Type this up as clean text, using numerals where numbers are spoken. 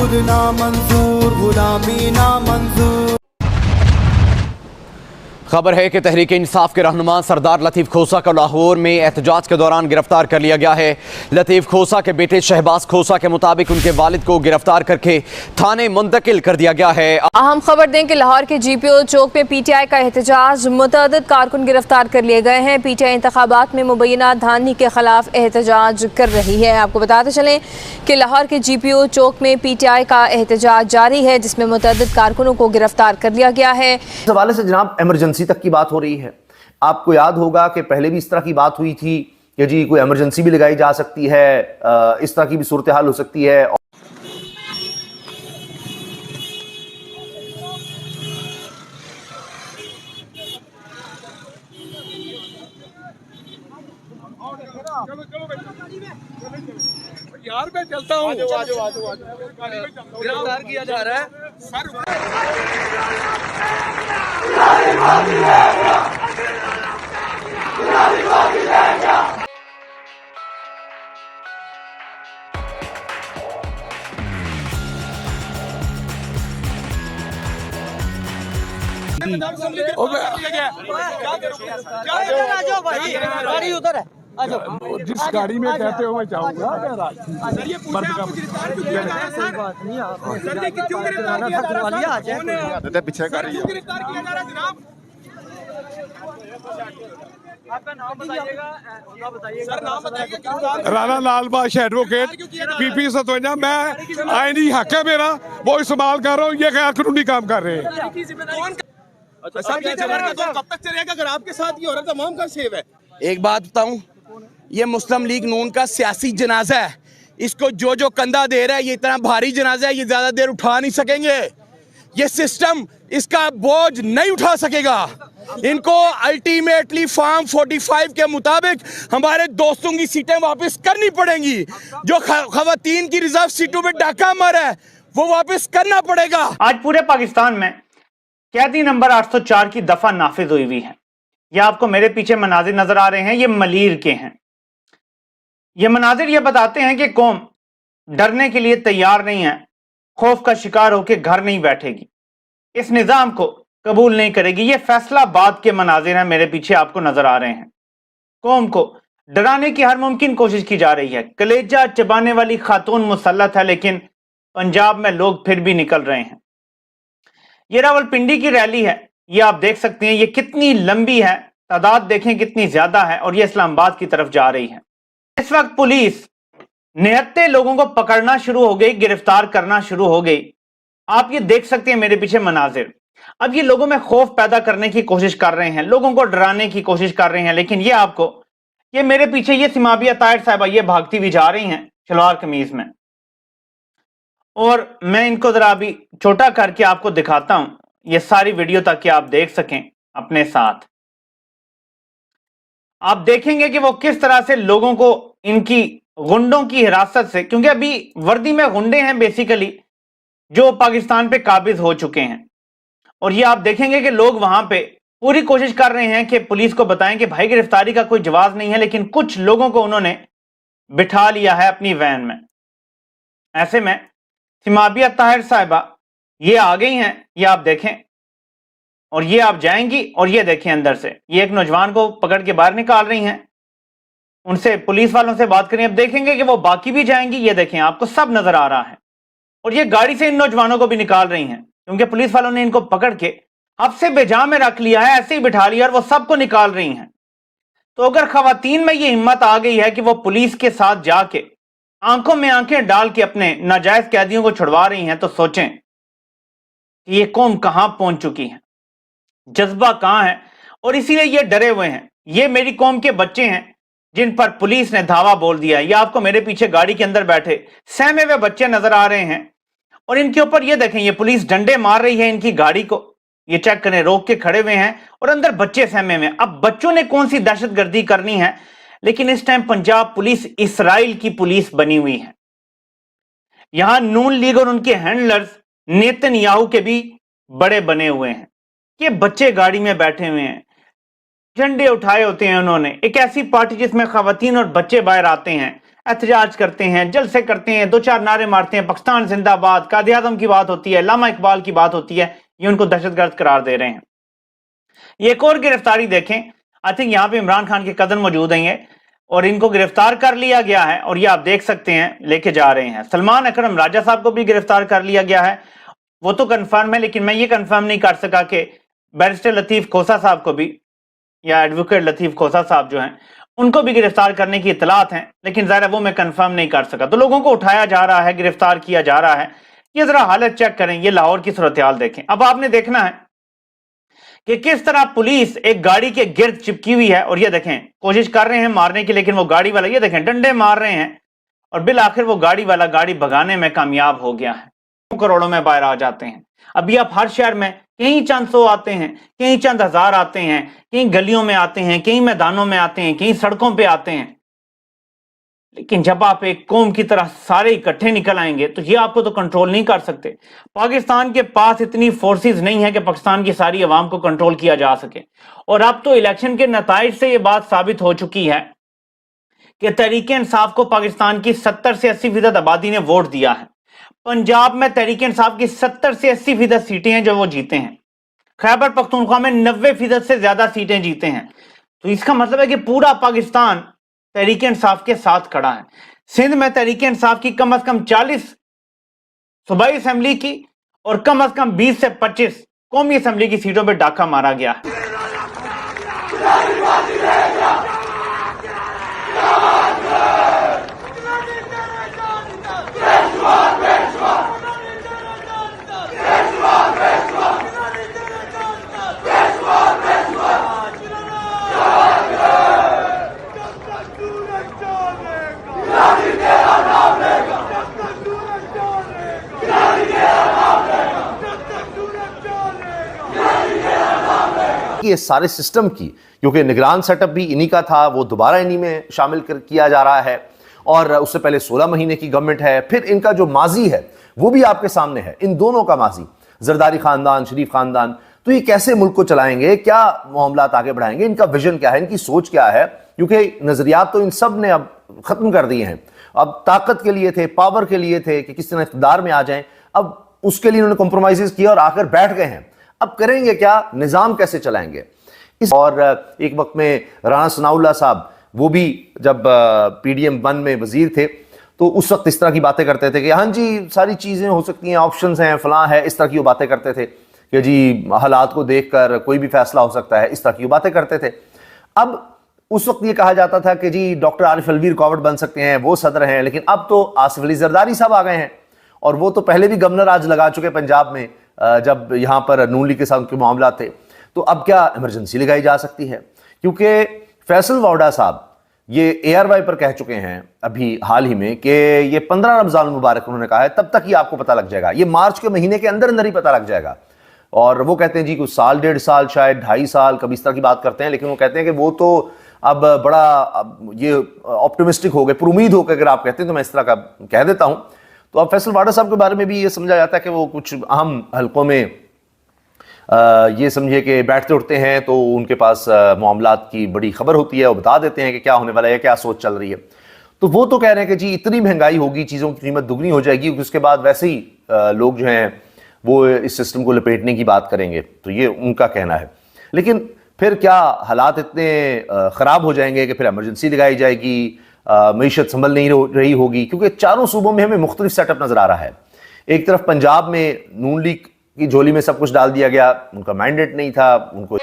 खुद ना मंजूर, गुलामी ना मंजूर। खबर है कि तहरीक इंसाफ के रहनुमा सरदार लतीफ़ खोसा को लाहौर में एहतजाज के दौरान गिरफ्तार कर लिया गया है। लतीफ़ खोसा के बेटे शहबाज खोसा के मुताबिक उनके वालिद को गिरफ्तार करके थाने मुंतकिल कर दिया गया है। अहम खबर दें कि लाहौर के GPO चौक में PTI का एहतजाज, मुतअद्दिद कारकुन गिरफ्तार कर लिए गए हैं। PTI इंतखाबात में मुबैना धांधली के खिलाफ एहतजाज कर रही है। आपको बताते चलें कि लाहौर के GPO चौक में PTI का एहतजाज जारी है, जिसमें मुतअद्दिद कारकुनों को गिरफ्तार कर लिया गया है। इस हवाले से जनाब इमरजेंसी तक की बात हो रही है। आपको याद होगा कि पहले भी इस तरह की बात हुई थी कि जी कोई इमरजेंसी भी लगाई जा सकती है, इस तरह की भी सूरत हाल हो सकती है। यार मैं चलता हूँ, गिरफ्तार किया जा रहा है सर। उधर है, जिस गाड़ी में कहते हो मैं जाऊंगा। पीछे राना लाल बादश एडवोकेट PP 57। मैं आईनी हक है मेरा, वो इस्तेमाल कर रहा हूँ। ये गैर कानूनी काम कर रहे हैं। कब तक चलेगा अगर आपके साथ ये हो रहा है? तमाम का सेव है। एक बात बताऊं, ये मुस्लिम लीग नून का सियासी जनाजा है। इसको जो जो कंधा दे रहा है, ये इतना भारी जनाजा है, ये ज्यादा देर उठा नहीं सकेंगे। ये सिस्टम इसका बोझ नहीं उठा सकेगा। इनको अल्टीमेटली फॉर्म 45 के मुताबिक हमारे दोस्तों की सीटें वापस करनी पड़ेंगी। जो खवातीन की रिजर्व सीटों पे डाका मारा है वो वापस करना पड़ेगा। आज पूरे पाकिस्तान में कैदी नंबर 804 की दफा नाफिज हुई है। ये आपको मेरे पीछे मनाजिर नजर आ रहे हैं, ये मलीर के हैं। ये मनाजिर ये बताते हैं कि कौम डरने के लिए तैयार नहीं है, खौफ का शिकार होकर घर नहीं बैठेगी, इस निजाम को कबूल नहीं करेगी। ये फैसलाबाद के मनाजिर हैं, मेरे पीछे आपको नजर आ रहे हैं। कौम को डराने की हर मुमकिन कोशिश की जा रही है। कलेजा चबाने वाली खातून मुसल्लत है, लेकिन पंजाब में लोग फिर भी निकल रहे हैं। ये रावलपिंडी की रैली है, ये आप देख सकते हैं, ये कितनी लंबी है, तादाद देखें कितनी ज्यादा है, और ये इस्लामाबाद की तरफ जा रही है। इस वक्त पुलिस निहत्ते लोगों को पकड़ना शुरू हो गई, गिरफ्तार करना शुरू हो गई। आप ये देख सकते हैं मेरे पीछे मनाजिर। अब ये लोगों में खौफ पैदा करने की कोशिश कर रहे हैं, लोगों को डराने की कोशिश कर रहे हैं। लेकिन ये आपको, ये मेरे पीछे ये सिमाबिया ताहिर साहिबा ये भागती हुई जा रही हैं शलवार कमीज में, और मैं इनको जरा अभी छोटा करके आपको दिखाता हूं, ये सारी वीडियो ताकि आप देख सकें अपने साथ। आप देखेंगे कि वो किस तरह से लोगों को इनकी गुंडों की हिरासत से, क्योंकि अभी वर्दी में गुंडे हैं बेसिकली जो पाकिस्तान पे काबिज हो चुके हैं, और ये आप देखेंगे कि लोग वहां पे पूरी कोशिश कर रहे हैं कि पुलिस को बताएं कि भाई गिरफ्तारी का कोई जवाब नहीं है, लेकिन कुछ लोगों को उन्होंने बिठा लिया है अपनी वैन में। ऐसे में सिमाबिया ताहिर साहिबा ये आ गई हैं, ये आप देखें, और ये आप जाएंगी और ये देखें अंदर से ये एक नौजवान को पकड़ के बाहर निकाल रही हैं। उनसे पुलिस वालों से बात करें, अब देखेंगे कि वो बाकी भी जाएंगी। ये देखें, आपको सब नजर आ रहा है, और ये गाड़ी से इन नौजवानों को भी निकाल रही हैं, क्योंकि पुलिस वालों ने इनको पकड़ के हफ्से बेजा में रख लिया है, ऐसे ही बिठा लिया और वो सबको निकाल रही हैं। तो अगर खवातीन में ये हिम्मत आ गई है कि वो पुलिस के साथ जाके आंखों में आंखें डाल के अपने नाजायज कैदियों को छुड़वा रही हैं, तो सोचें कि ये कौम कहां पहुंच चुकी है, जज्बा कहां है। और इसीलिए ये डरे हुए हैं। ये मेरी कौम के बच्चे हैं जिन पर पुलिस ने धावा बोल दिया है। ये आपको मेरे पीछे गाड़ी के अंदर बैठे सहमे हुए बच्चे नजर आ रहे हैं, और इनके ऊपर ये देखें, ये पुलिस डंडे मार रही है इनकी गाड़ी को। ये चेक करें, रोक के खड़े हुए हैं और अंदर बच्चे सहमे में। अब बच्चों ने कौन सी दहशतगर्दी करनी है, लेकिन इस टाइम पंजाब पुलिस इसराइल की पुलिस बनी हुई है। यहां नून लीग और उनके हैंडलर्स नेतन्याहू के भी बड़े बने हुए हैं। ये बच्चे गाड़ी में बैठे हुए हैं, झंडे उठाए होते हैं उन्होंने। एक ऐसी पार्टी जिसमें खवातीन और बच्चे बाहर आते हैं, एहतजाज करते हैं, जलसे करते हैं, 2-4 नारे मारते हैं, पाकिस्तान जिंदाबाद, कायदे आज़म की बात होती है, अल्लामा इकबाल की बात होती है, ये उनको दहशतगर्द करार दे रहे हैं। ये एक और गिरफ्तारी देखें, आई थिंक यहाँ पे इमरान खान के कदम मौजूद हैं और इनको गिरफ्तार कर लिया गया है और ये आप देख सकते हैं लेके जा रहे हैं। सलमान अकरम राजा साहब को भी गिरफ्तार कर लिया गया है, वो तो कंफर्म है, लेकिन मैं ये कंफर्म नहीं कर सका कि बैरिस्टर लतीफ खोसा साहब को भी, या एडवोकेट लतीफ खोसा साहब जो हैं उनको भी गिरफ्तार करने की इतलात हैं, लेकिन ज़रा वो मैं कंफर्म नहीं कर सका। तो लोगों को उठाया जा रहा है, गिरफ्तार किया जा रहा है। ये जरा हालत चेक करें, ये लाहौर की सूरत-ए-हाल देखें। अब आपने देखना है कि किस तरह पुलिस एक गाड़ी के गिर्द चिपकी हुई है और ये देखें कोशिश कर रहे हैं मारने की, लेकिन वो गाड़ी वाला ये देखें डंडे मार रहे हैं और बिल आखिर वो गाड़ी वाला गाड़ी भगाने में कामयाब हो गया है। करोड़ों में बाहर आ जाते हैं। अभी आप हर शहर में कहीं चंद सौ आते हैं, कहीं चंद हजार आते हैं, कहीं गलियों में आते हैं, कहीं मैदानों में आते हैं, कहीं सड़कों पे आते हैं, लेकिन जब आप एक कौम की तरह सारे इकट्ठे निकल आएंगे तो ये आपको तो कंट्रोल नहीं कर सकते। पाकिस्तान के पास इतनी फोर्सेस नहीं है कि पाकिस्तान की सारी अवाम को कंट्रोल किया जा सके। और अब तो इलेक्शन के नताइज से ये बात साबित हो चुकी है कि तहरीक इंसाफ को पाकिस्तान की 70 से 80% आबादी ने वोट दिया है। पंजाब में तहरीक इंसाफ की 70 से 80% सीटें हैं जो वो जीते हैं। खैबर पख्तूनख्वा में 90% से ज्यादा सीटें जीते हैं। तो इसका मतलब है कि पूरा पाकिस्तान तहरीक इंसाफ के साथ खड़ा है। सिंध में तहरीक इंसाफ की कम से कम 40 सूबाई असेंबली की और कम से कम 20 से 25 कौमी असेंबली की सीटों पर डाका मारा गया है। ये सारे सिस्टम की, क्योंकि निगरान सेटअप भी इन्हीं का था, वो दोबारा इन्हीं में शामिल किया जा रहा है और उससे पहले 16 महीने की गवर्नमेंट है। फिर इनका जो माजी है वो भी आपके सामने है, इन दोनों का माजी, जरदारी खानदान, शरीफ खानदान। तो ये कैसे मुल्क को चलाएंगे, क्या मामलात आगे बढ़ाएंगे, इनका विजन क्या है, इनकी सोच क्या है, क्योंकि नजरियात तो इन सब ने अब खत्म कर दिए हैं। अब ताकत के लिए थे, पावर के लिए थे कि किस तरह इख्तिदार में आ जाएं, अब उसके लिए उन्होंने कॉम्प्रोमाइज किया और आकर बैठ गए हैं। अब करेंगे क्या, निजाम कैसे चलाएंगे। और एक वक्त में राणा सनाउल्लाह साहब, वो भी जब PDM 1 में वजीर थे, तो उस वक्त इस तरह की बातें करते थे कि हाँ जी सारी चीज़ें हो सकती हैं, ऑप्शंस हैं, फलां है, इस तरह की वो बातें करते थे कि जी हालात को देखकर कोई भी फैसला हो सकता है, इस तरह की वो बातें करते थे। अब उस वक्त ये कहा जाता था कि जी डॉक्टर आरिफ अलवी रुकावट बन सकते हैं, वो सदर हैं, लेकिन अब तो आसिफ अली जरदारी साहब आ गए हैं और वो तो पहले भी गवर्नर आज लगा चुके पंजाब में, जब यहाँ पर नून लीग के साथ के मामला थे। तो अब क्या इमरजेंसी लगाई जा सकती है, क्योंकि फैसल वाडा साहब ये ARY पर कह चुके हैं अभी हाल ही में कि ये 15 रमजान मुबारक उन्होंने कहा है, तब तक ही आपको पता लग जाएगा, ये मार्च के महीने के अंदर अंदर ही पता लग जाएगा। और वो कहते हैं जी कुछ साल, 1.5 साल, शायद 2.5 साल, कभी इस तरह की बात करते हैं, लेकिन वो कहते हैं कि वो तो अब बड़ा ये ऑप्टिमिस्टिक हो गए, पर उम्मीद होकर अगर आप कहते हैं तो मैं इस तरह का कह देता हूं। तो अब फैसल वाडा साहब के बारे में भी ये समझा जाता है कि वो कुछ अहम हलकों में ये समझिए कि बैठते उठते हैं तो उनके पास मामलात की बड़ी खबर होती है, वो बता देते हैं कि क्या होने वाला है, क्या सोच चल रही है। तो वो तो कह रहे हैं कि जी इतनी महंगाई होगी, चीज़ों की कीमत दुगनी हो जाएगी, उसके बाद वैसे ही लोग जो हैं वो इस सिस्टम को लपेटने की बात करेंगे। तो ये उनका कहना है। लेकिन फिर क्या हालात इतने ख़राब हो जाएंगे कि फिर इमरजेंसी लगाई जाएगी, मईशत संभल नहीं रही होगी, क्योंकि चारों सूबों में हमें मुख्तलिफ सेटअप नज़र आ रहा है। एक तरफ पंजाब में नून लीग की झोली में सब कुछ डाल दिया गया, उनका मैंडेट नहीं था, उनको